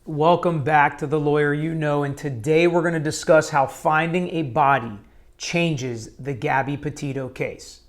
Welcome back to The Lawyer You Know, and today we're going to discuss how finding a body changes the Gabby Petito case.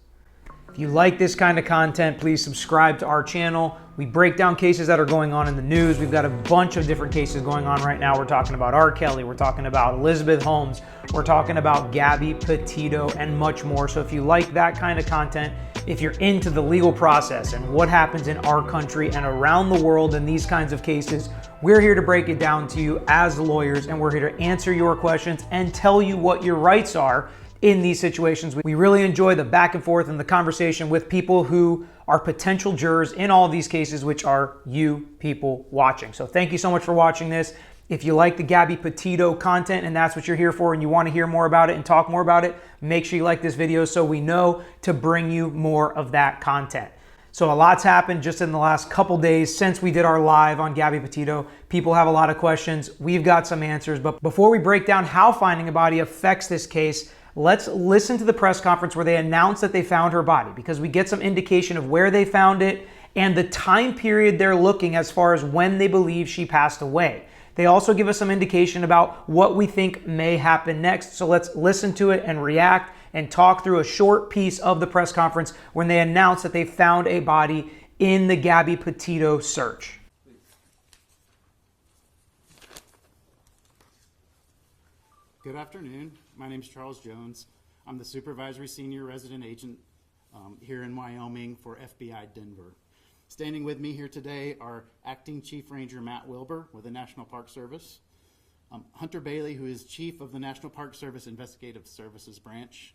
If you like this kind of content, please subscribe to our channel. We break down cases that are going on in the news. We've got a bunch of different cases going on right now. We're talking about R. Kelly, we're talking about Elizabeth Holmes, we're talking about Gabby Petito, and much more. So if you like that kind of content, if you're into the legal process and what happens in our country and around the world in these kinds of cases, we're here to break it down to you as lawyers, and we're here to answer your questions and tell you what your rights are in these situations. We really enjoy the back and forth and the conversation with people who are potential jurors in all of these cases, which are you people watching. So thank you so much for watching this. If you like the Gabby Petito content and that's what you're here for and you want to hear more about it and talk more about it, make sure you like this video so we know to bring you more of that content. So a lot's happened just in the last couple days since we did our live on Gabby Petito. People have a lot of questions. We've got some answers. But before we break down how finding a body affects this case, let's listen to the press conference where they announced that they found her body, because we get some indication of where they found it and the time period they're looking as far as when they believe she passed away. They also give us some indication about what we think may happen next. So let's listen to it and react and talk through a short piece of the press conference when they announced that they found a body in the Gabby Petito search. Good afternoon. My name is Charles Jones. I'm the Supervisory Senior Resident Agent here in Wyoming for FBI Denver. Standing with me here today are Acting Chief Ranger Matt Wilbur with the National Park Service, Hunter Bailey, who is Chief of the National Park Service Investigative Services Branch.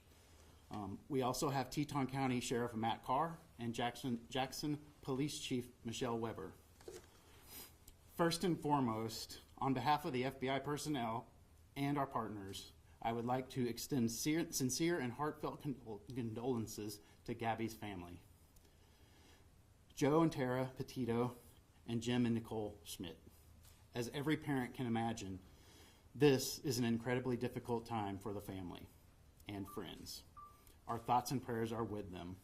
We also have Teton County Sheriff Matt Carr and Jackson Police Chief Michelle Weber. First and foremost, on behalf of the FBI personnel and our partners, I would like to extend sincere and heartfelt condolences to Gabby's family. Joe and Tara Petito, and Jim and Nicole Schmidt. As every parent can imagine, this is an incredibly difficult time for the family and friends. Our thoughts and prayers are with them.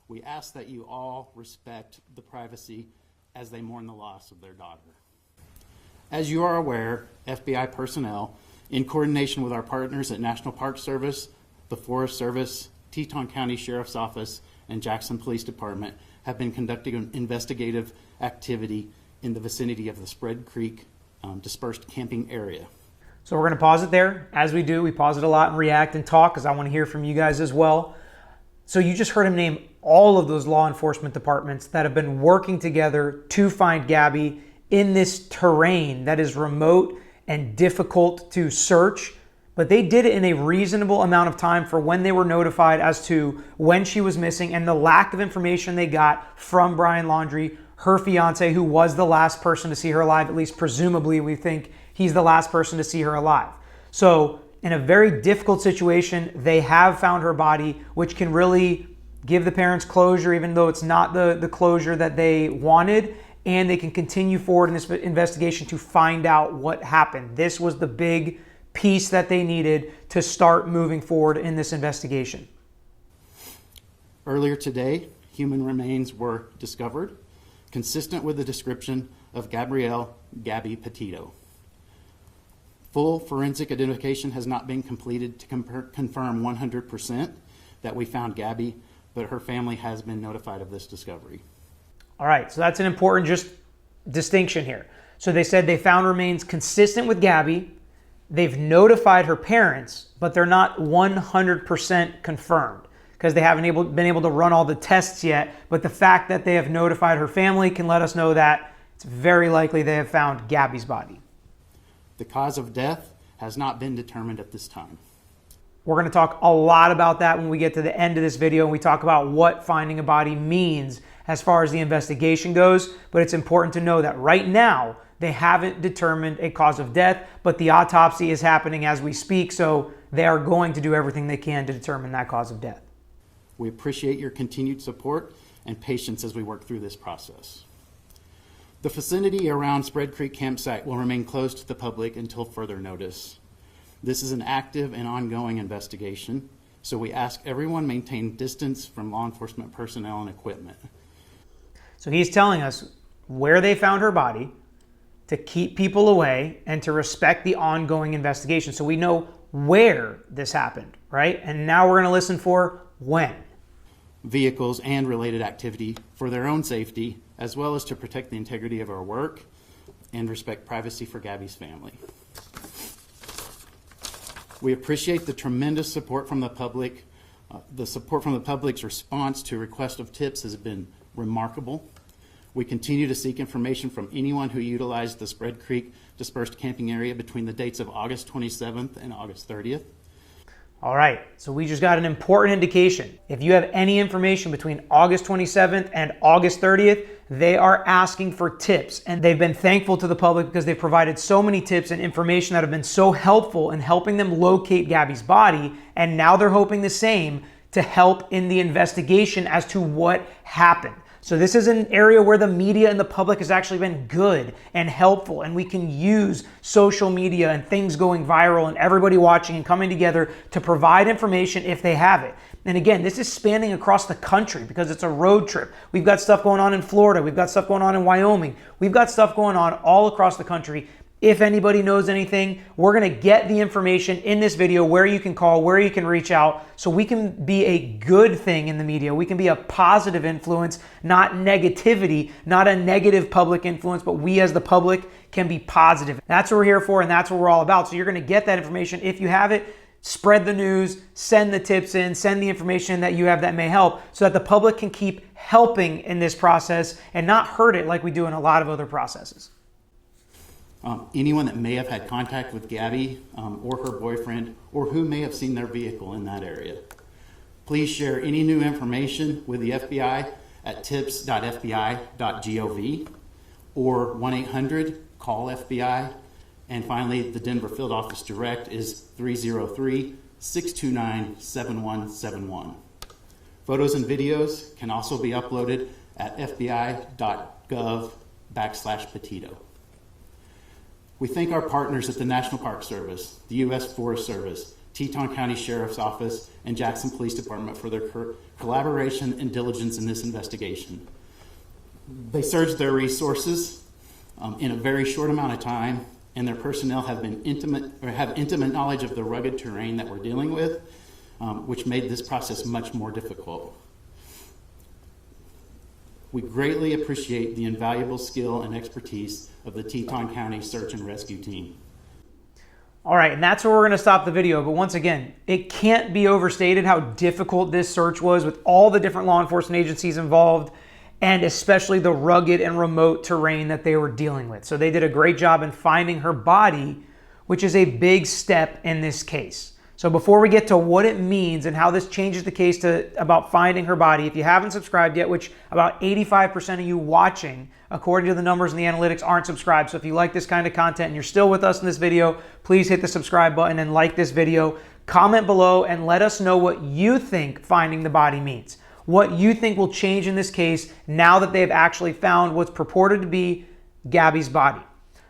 We ask that you all respect the privacy as they mourn the loss of their daughter. As you are aware, FBI personnel, in coordination with our partners at National Park Service, the Forest Service, Teton County Sheriff's Office, and Jackson Police Department, have been conducting an investigative activity in the vicinity of the Spread Creek dispersed camping area. So we're going to pause it there. As we do, we pause it a lot and react and talk because I want to hear from you guys as well. So you just heard him name all of those law enforcement departments that have been working together to find Gabby in this terrain that is remote and difficult to search, but they did it in a reasonable amount of time for when they were notified as to when she was missing and the lack of information they got from Brian Laundrie, her fiancé, who was the last person to see her alive. At least presumably we think he's the last person to see her alive. So in a very difficult situation, they have found her body, which can really give the parents closure, even though it's not the closure that they wanted, and they can continue forward in this investigation to find out what happened. This was the big piece that they needed to start moving forward in this investigation. Earlier today, human remains were discovered, consistent with the description of Gabrielle Gabby Petito. Full forensic identification has not been completed to confirm 100% that we found Gabby, but her family has been notified of this discovery. All right, so that's an important just distinction here. So they said they found remains consistent with Gabby. They've notified her parents, but they're not 100% confirmed because they haven't been able to run all the tests yet. But the fact that they have notified her family can let us know that it's very likely they have found Gabby's body. The cause of death has not been determined at this time. We're going to talk a lot about that when we get to the end of this video and we talk about what finding a body means as far as the investigation goes. But it's important to know that right now, they haven't determined a cause of death, but the autopsy is happening as we speak, so they are going to do everything they can to determine that cause of death. We appreciate your continued support and patience as we work through this process. The vicinity around Spread Creek campsite will remain closed to the public until further notice. This is an active and ongoing investigation, so we ask everyone maintain distance from law enforcement personnel and equipment. So he's telling us where they found her body, to keep people away and to respect the ongoing investigation. So we know where this happened, right? And now we're going to listen for when. Vehicles and related activity for their own safety, as well as to protect the integrity of our work and respect privacy for Gabby's family. We appreciate the tremendous support from the public. The support from the public's response to request of tips has been remarkable. We continue to seek information from anyone who utilized the Spread Creek dispersed camping area between the dates of August 27th and August 30th. All right, so we just got an important indication. If you have any information between August 27th and August 30th, they are asking for tips. And they've been thankful to the public because they've provided so many tips and information that have been so helpful in helping them locate Gabby's body. And now they're hoping the same to help in the investigation as to what happened. So this is an area where the media and the public has actually been good and helpful, and we can use social media and things going viral and everybody watching and coming together to provide information if they have it. And again, this is spanning across the country because it's a road trip. We've got stuff going on in Florida. We've got stuff going on in Wyoming. We've got stuff going on all across the country. If anybody knows anything, we're going to get the information in this video where you can call, where you can reach out, so we can be a good thing in the media. We can be a positive influence, not negativity, not a negative public influence, but we as the public can be positive. That's what we're here for, and that's what we're all about. So you're going to get that information. If you have it, spread the news, send the tips in, send the information that you have that may help so that the public can keep helping in this process and not hurt it like we do in a lot of other processes. Anyone that may have had contact with Gabby or her boyfriend, or who may have seen their vehicle in that area, please share any new information with the FBI at tips.fbi.gov or 1-800-CALL-FBI. And finally, the Denver Field Office Direct is 303-629-7171. Photos and videos can also be uploaded at fbi.gov/Petito. We thank our partners at the National Park Service, the U.S. Forest Service, Teton County Sheriff's Office, and Jackson Police Department for their collaboration and diligence in this investigation. They surged their resources in a very short amount of time, and their personnel have intimate knowledge of the rugged terrain that we're dealing with, which made this process much more difficult. We greatly appreciate the invaluable skill and expertise of the Teton County Search and Rescue Team. All right, and that's where we're going to stop the video. But once again, it can't be overstated how difficult this search was with all the different law enforcement agencies involved, and especially the rugged and remote terrain that they were dealing with. So they did a great job in finding her body, which is a big step in this case. So before we get to what it means and how this changes the case about finding her body, if you haven't subscribed yet, which about 85% of you watching, according to the numbers and the analytics, aren't subscribed. So if you like this kind of content and you're still with us in this video, please hit the subscribe button and like this video. Comment below and let us know what you think finding the body means. What you think will change in this case now that they've actually found what's purported to be Gabby's body.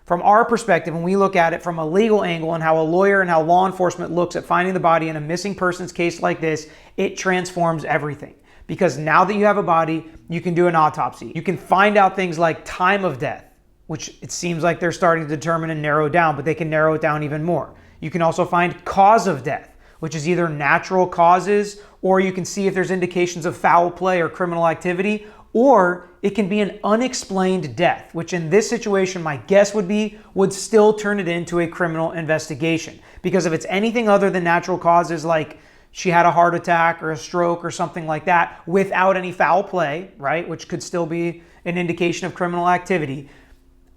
From our perspective, when we look at it from a legal angle and how a lawyer and how law enforcement looks at finding the body in a missing persons case like this, it transforms everything. Because now that you have a body, you can do an autopsy. You can find out things like time of death, which it seems like they're starting to determine and narrow down, but they can narrow it down even more. You can also find cause of death, which is either natural causes, or you can see if there's indications of foul play or criminal activity, or it can be an unexplained death, which in this situation, my guess would still turn it into a criminal investigation. Because if it's anything other than natural causes, like she had a heart attack or a stroke or something like that, without any foul play, right, which could still be an indication of criminal activity,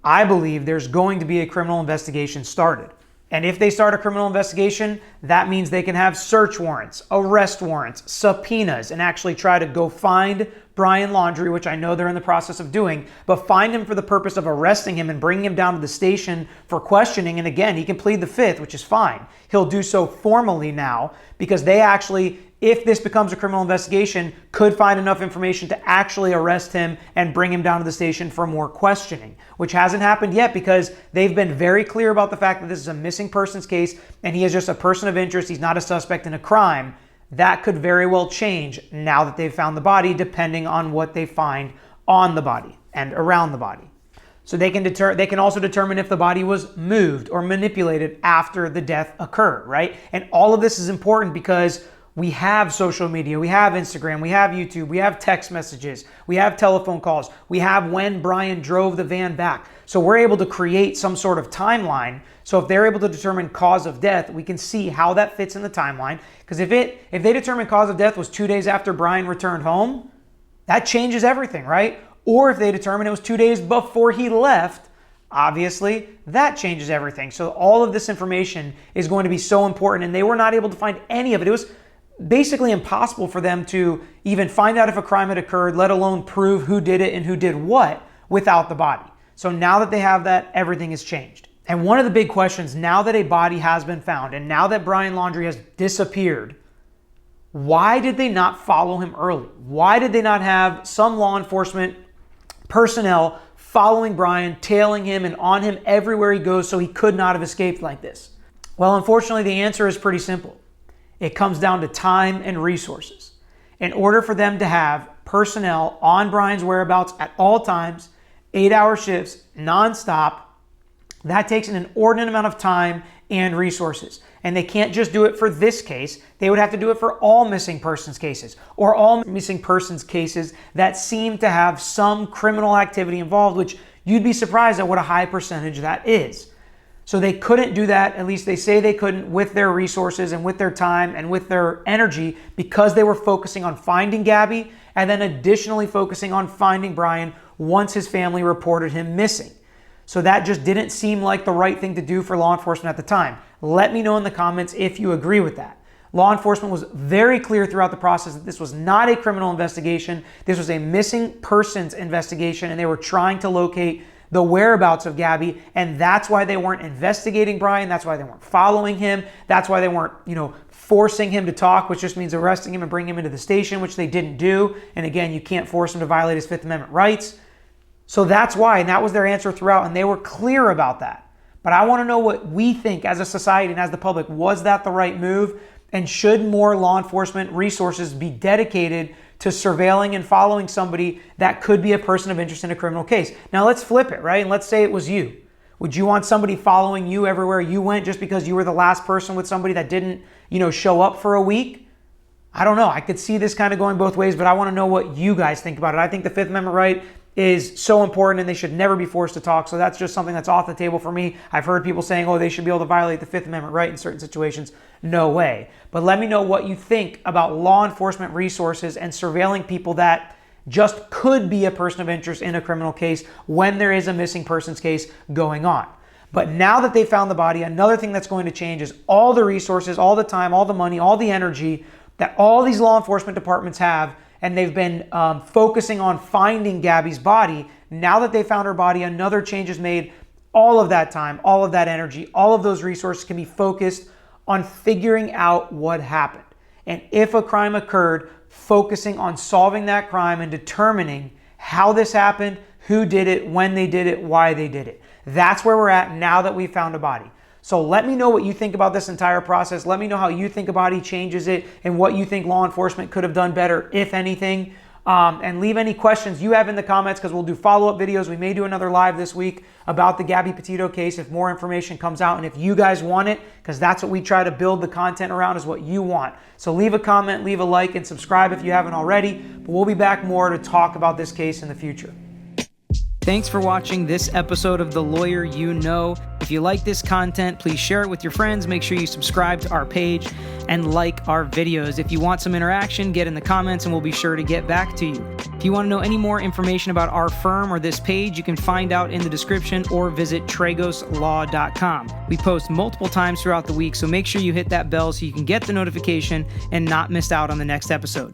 I believe there's going to be a criminal investigation started. And if they start a criminal investigation, that means they can have search warrants, arrest warrants, subpoenas, and actually try to go find Brian Laundrie, which I know they're in the process of doing, but find him for the purpose of arresting him and bringing him down to the station for questioning. And again, he can plead the fifth, which is fine. He'll do so formally now because they actually, if this becomes a criminal investigation, could find enough information to actually arrest him and bring him down to the station for more questioning, which hasn't happened yet because they've been very clear about the fact that this is a missing persons case and he is just a person of interest. He's not a suspect in a crime. That could very well change now that they've found the body, depending on what they find on the body and around the body. So they can also determine if the body was moved or manipulated after the death occurred, right? And all of this is important because we have social media, we have Instagram, we have YouTube, we have text messages, we have telephone calls, we have when Brian drove the van back. So we're able to create some sort of timeline. So if they're able to determine cause of death, we can see how that fits in the timeline. Because if they determine cause of death was 2 days after Brian returned home, that changes everything, right? Or if they determine it was 2 days before he left, obviously that changes everything. So all of this information is going to be so important, and they were not able to find any of it. It was basically impossible for them to even find out if a crime had occurred, let alone prove who did it and who did what without the body. So now that they have that, everything has changed. And one of the big questions, now that a body has been found and now that Brian Laundrie has disappeared, why did they not follow him early? Why did they not have some law enforcement personnel following Brian, tailing him and on him everywhere he goes so he could not have escaped like this? Well, unfortunately, the answer is pretty simple. It comes down to time and resources. In order for them to have personnel on Brian's whereabouts at all times, 8-hour shifts, nonstop, that takes an inordinate amount of time and resources. And they can't just do it for this case. They would have to do it for all missing persons cases or all missing persons cases that seem to have some criminal activity involved, which you'd be surprised at what a high percentage that is. So they couldn't do that, at least they say they couldn't, with their resources and with their time and with their energy, because they were focusing on finding Gabby and then additionally focusing on finding Brian once his family reported him missing. So that just didn't seem like the right thing to do for law enforcement at the time. Let me know in the comments if you agree with that. Law enforcement was very clear throughout the process that this was not a criminal investigation. This was a missing persons investigation, and they were trying to locate the whereabouts of Gabby, and that's why they weren't investigating Brian. That's why they weren't following him. That's why they weren't, forcing him to talk, which just means arresting him and bringing him into the station, which they didn't do. And again, you can't force him to violate his Fifth Amendment rights. So that's why, and that was their answer throughout, and they were clear about that. But I want to know what we think as a society and as the public. Was that the right move? And should more law enforcement resources be dedicated to surveilling and following somebody that could be a person of interest in a criminal case? Now let's flip it, right? And let's say it was you. Would you want somebody following you everywhere you went just because you were the last person with somebody that didn't, show up for a week? I don't know. I could see this kind of going both ways, but I want to know what you guys think about it. I think the Fifth Amendment right is so important and they should never be forced to talk. So that's just something that's off the table for me. I've heard people saying, they should be able to violate the Fifth Amendment right in certain situations. No way. But let me know what you think about law enforcement resources and surveilling people that just could be a person of interest in a criminal case when there is a missing persons case going on. But now that they found the body, another thing that's going to change is all the resources, all the time, all the money, all the energy that all these law enforcement departments have, and they've been focusing on finding Gabby's body. Now that they found her body, another change is made. All of that time, all of that energy, all of those resources can be focused on figuring out what happened. And if a crime occurred, focusing on solving that crime and determining how this happened, who did it, when they did it, why they did it. That's where we're at now that we found a body. So let me know what you think about this entire process. Let me know how you think a body changes it and what you think law enforcement could have done better, if anything. And leave any questions you have in the comments because we'll do follow-up videos. We may do another live this week about the Gabby Petito case if more information comes out and if you guys want it, because that's what we try to build the content around, is what you want. So leave a comment, leave a like, and subscribe if you haven't already. But we'll be back more to talk about this case in the future. Thanks for watching this episode of The Lawyer You Know. If you like this content, please share it with your friends. Make sure you subscribe to our page and like our videos. If you want some interaction, get in the comments and we'll be sure to get back to you. If you want to know any more information about our firm or this page, you can find out in the description or visit tragoslaw.com. We post multiple times throughout the week, so make sure you hit that bell so you can get the notification and not miss out on the next episode.